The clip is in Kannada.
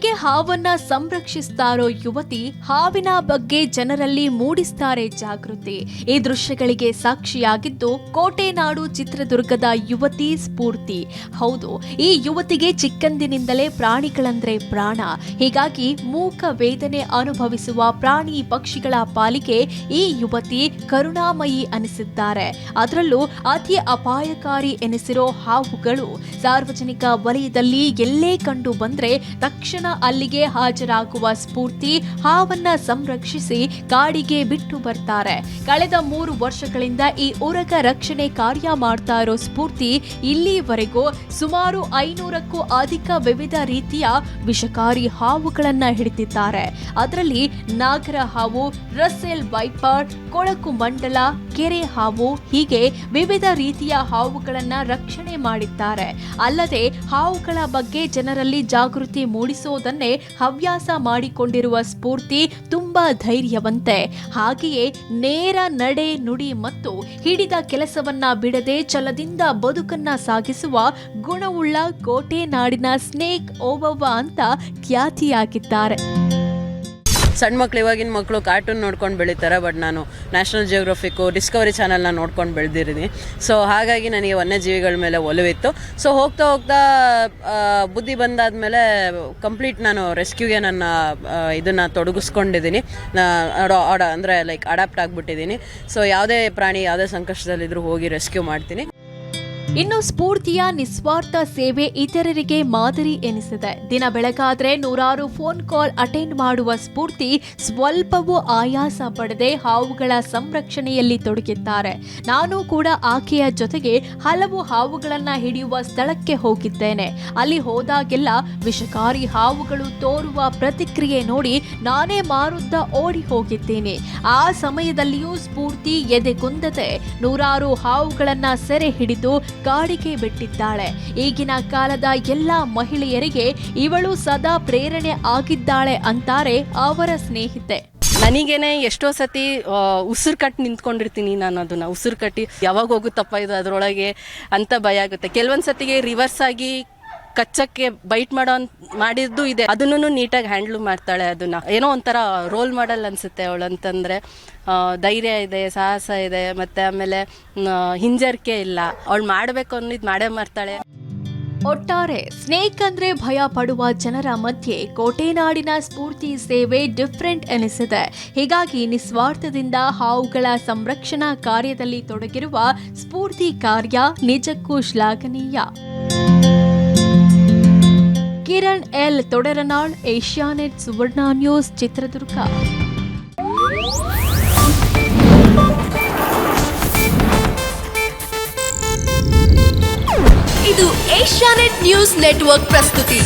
ಹೇಗೆ ಹಾವನ್ನ ಸಂರಕ್ಷಿಸ್ತಾರೋ ಯುವತಿ, ಹಾವಿನ ಬಗ್ಗೆ ಜನರಲ್ಲಿ ಮೂಡಿಸ್ತಾರೆ ಜಾಗೃತಿ. ಈ ದೃಶ್ಯಗಳಿಗೆ ಸಾಕ್ಷಿಯಾಗಿದ್ದು ಕೋಟೆನಾಡು ಚಿತ್ರದುರ್ಗದ ಯುವತಿ ಸ್ಫೂರ್ತಿ. ಹೌದು, ಈ ಯುವತಿಗೆ ಚಿಕ್ಕಂದಿನಿಂದಲೇ ಪ್ರಾಣಿಗಳಂದ್ರೆ ಪ್ರಾಣ. ಹೀಗಾಗಿ ಮೂಕ ವೇದನೆ ಅನುಭವಿಸುವ ಪ್ರಾಣಿ ಪಕ್ಷಿಗಳ ಪಾಲಿಗೆ ಈ ಯುವತಿ ಕರುಣಾಮಯಿ ಅನಿಸಿದ್ದಾರೆ. ಅದರಲ್ಲೂ ಅತಿ ಅಪಾಯಕಾರಿ ಎನಿಸಿರೋ ಹಾವುಗಳು ಸಾರ್ವಜನಿಕ ವಲಯದಲ್ಲಿ ಎಲ್ಲೇ ಕಂಡು ಬಂದ್ರೆ ತಕ್ಷಣ ಅಲ್ಲಿಗೆ ಹಾಜರಾಗುವ ಸ್ಫೂರ್ತಿ ಹಾವನ್ನ ಸಂರಕ್ಷಿಸಿ ಕಾಡಿಗೆ ಬಿಟ್ಟು ಬರ್ತಾರೆ. ಕಳೆದ 3 ವರ್ಷಗಳಿಂದ ಈ ಉರಗ ರಕ್ಷಣೆ ಕಾರ್ಯ ಮಾಡ್ತಾ ಇರೋ ಸ್ಫೂರ್ತಿ ಇಲ್ಲಿವರೆಗೂ ಸುಮಾರು 500ಕ್ಕೂ ಅಧಿಕ ವಿವಿಧ ರೀತಿಯ ವಿಷಕಾರಿ ಹಾವುಗಳನ್ನ ಹಿಡಿದಿದ್ದಾರೆ. ಅದರಲ್ಲಿ ನಾಗರ ಹಾವು, ರಸೆಲ್ ವೈಪರ್, ಕೊಳಕು ಮಂಡಲ, ಕೆರೆ ಹಾವು ಹೀಗೆ ವಿವಿಧ ರೀತಿಯ ಹಾವುಗಳನ್ನ ರಕ್ಷಣೆ ಮಾಡಿದ್ದಾರೆ. ಅಲ್ಲದೆ ಹಾವುಗಳ ಬಗ್ಗೆ ಜನರಲ್ಲಿ ಜಾಗೃತಿ ಮೂಡಿಸೋದನ್ನೇ ಹವ್ಯಾಸ ಮಾಡಿಕೊಂಡಿರುವ ಸ್ಫೂರ್ತಿ ತುಂಬಾ ಧೈರ್ಯವಂತೆ. ಹಾಗೆಯೇ ನೇರ ನಡೆ ನುಡಿ ಮತ್ತು ಹಿಡಿದ ಕೆಲಸವನ್ನ ಬಿಡದೆ ಛಲದಿಂದ ಬದುಕನ್ನ ಸಾಗಿಸುವ ಗುಣವುಳ್ಳ ಕೋಟೆನಾಡಿನ ಸ್ನೇಕ್ ಓಬವ್ವ ಅಂತ ಖ್ಯಾತಿಯಾಗಿದ್ದಾರೆ. ಸಣ್ಣ ಮಕ್ಳು, ಇವಾಗಿನ ಮಕ್ಕಳು ಕಾರ್ಟೂನ್ ನೋಡ್ಕೊಂಡು ಬೆಳೀತಾರೆ. ಬಟ್ ನಾನು ನ್ಯಾಷನಲ್ ಜಿಯೋಗ್ರಫಿಕ್ಕು, ಡಿಸ್ಕವರಿ ಚಾನಲ್ನ ನೋಡ್ಕೊಂಡು ಬೆಳೆದಿದ್ದೀನಿ. ಸೊ ಹಾಗಾಗಿ ನನಗೆ ವನ್ಯಜೀವಿಗಳ ಮೇಲೆ ಒಲವಿತ್ತು. ಸೊ ಹೋಗ್ತಾ ಹೋಗ್ತಾ ಬುದ್ಧಿ ಬಂದಾದಮೇಲೆ ಕಂಪ್ಲೀಟ್ ನಾನು ರೆಸ್ಕ್ಯೂಗೆ ನನ್ನ ಇದನ್ನು ತೊಡಗಿಸ್ಕೊಂಡಿದ್ದೀನಿ. ಅಂದರೆ ಲೈಕ್ ಅಡಾಪ್ಟ್ ಆಗಿಬಿಟ್ಟಿದ್ದೀನಿ. ಸೊ ಯಾವುದೇ ಪ್ರಾಣಿ ಯಾವುದೇ ಸಂಕಷ್ಟದಲ್ಲಿದ್ದರೂ ಹೋಗಿ ರೆಸ್ಕ್ಯೂ ಮಾಡ್ತೀನಿ. ಇನ್ನು ಸ್ಫೂರ್ತಿಯ ನಿಸ್ವಾರ್ಥ ಸೇವೆ ಇತರರಿಗೆ ಮಾದರಿ ಎನಿಸಿದೆ. ದಿನ ಬೆಳಗಾದ್ರೆ 100 ಫೋನ್ ಕಾಲ್ ಅಟೆಂಡ್ ಮಾಡುವ ಸ್ಫೂರ್ತಿ ಸ್ವಲ್ಪವೂ ಆಯಾಸ ಪಡದೆ ಹಾವುಗಳ ಸಂರಕ್ಷಣೆಯಲ್ಲಿ ತೊಡಗಿದ್ದಾರೆ. ನಾನು ಕೂಡ ಆಕೆಯ ಜೊತೆಗೆ ಹಲವು ಹಾವುಗಳನ್ನ ಹಿಡಿಯುವ ಸ್ಥಳಕ್ಕೆ ಹೋಗಿದ್ದೇನೆ. ಅಲ್ಲಿ ಹೋದಾಗೆಲ್ಲ ವಿಷಕಾರಿ ಹಾವುಗಳು ತೋರುವ ಪ್ರತಿಕ್ರಿಯೆ ನೋಡಿ ನಾನೇ ಮಾರುತ್ತ ಓಡಿ ಹೋಗಿದ್ದೀನಿ. ಆ ಸಮಯದಲ್ಲಿಯೂ ಸ್ಫೂರ್ತಿ ಎದೆಗುಂದದೆ 100 ಹಾವುಗಳನ್ನ ಸೆರೆ ಹಿಡಿದು ಕಾಡಿಗೆ ಬಿಟ್ಟಿದ್ದಾಳೆ. ಈಗಿನ ಕಾಲದ ಎಲ್ಲಾ ಮಹಿಳೆಯರಿಗೆ ಇವಳು ಸದಾ ಪ್ರೇರಣೆ ಆಗಿದ್ದಾಳೆ ಅಂತಾರೆ ಅವರ ಸ್ನೇಹಿತೆ. ನನಗೇನೆ ಎಷ್ಟೋ ಸತಿ ಉಸಿರು ಕಟ್ಟಿ ನಿಂತ್ಕೊಂಡಿರ್ತೀನಿ. ನಾನು ಅದನ್ನ ಉಸಿರು ಕಟ್ಟಿ ಯಾವಾಗ ಹೋಗುತ್ತಪ್ಪ ಇದು ಅದರೊಳಗೆ ಅಂತ ಭಯ ಆಗುತ್ತೆ. ಕೆಲವೊಂದು ಸತಿಗೆ ರಿವರ್ಸ್ ಆಗಿ ಕಚ್ಚಕ್ಕೆ ಬೈಟ್ ಮಾಡಿದ್ದು ಇದೆ. ಅದನ್ನು ನೀಟಾಗಿ ಹ್ಯಾಂಡ್ಲ್ ಮಾಡ್ತಾಳೆ. ಅದನ್ನ ಏನೋ ಒಂಥರ ರೋಲ್ ಮಾಡಲ್ ಅನ್ಸುತ್ತೆ ಅವಳಂತಂದ್ರೆ. ಧೈರ್ಯ ಇದೆ, ಸಾಹಸ ಇದೆ, ಮತ್ತೆ ಆಮೇಲೆ ಹಿಂಜರಿಕೆ ಇಲ್ಲ. ಅವಳು ಮಾಡಬೇಕು ಅನ್ನೋದು ಮಾಡೇ ಮಾಡ್ತಾಳೆ. ಒಟ್ಟಾರೆ ಸ್ನೇಕ್ ಅಂದ್ರೆ ಭಯ ಪಡುವ ಜನರ ಮಧ್ಯೆ ಕೋಟೆನಾಡಿನ ಸ್ಫೂರ್ತಿ ಸೇವೆ ಡಿಫರೆಂಟ್ ಎನಿಸಿದೆ. ಹೀಗಾಗಿ ನಿಸ್ವಾರ್ಥದಿಂದ ಹಾವುಗಳ ಸಂರಕ್ಷಣಾ ಕಾರ್ಯದಲ್ಲಿ ತೊಡಗಿರುವ ಸ್ಫೂರ್ತಿ ಕಾರ್ಯ ನಿಜಕ್ಕೂ ಶ್ಲಾಘನೀಯ. ಕಿರಣ್ ಎಲ್ ತೊಡರನಾಳ್, ಏಷ್ಯಾನೆಟ್ ಸುವರ್ಣ ನ್ಯೂಸ್, ಚಿತ್ರದುರ್ಗ. ಇದು ಏಷ್ಯಾನೆಟ್ ನ್ಯೂಸ್ ನೆಟ್ವರ್ಕ್ ಪ್ರಸ್ತುತಿ.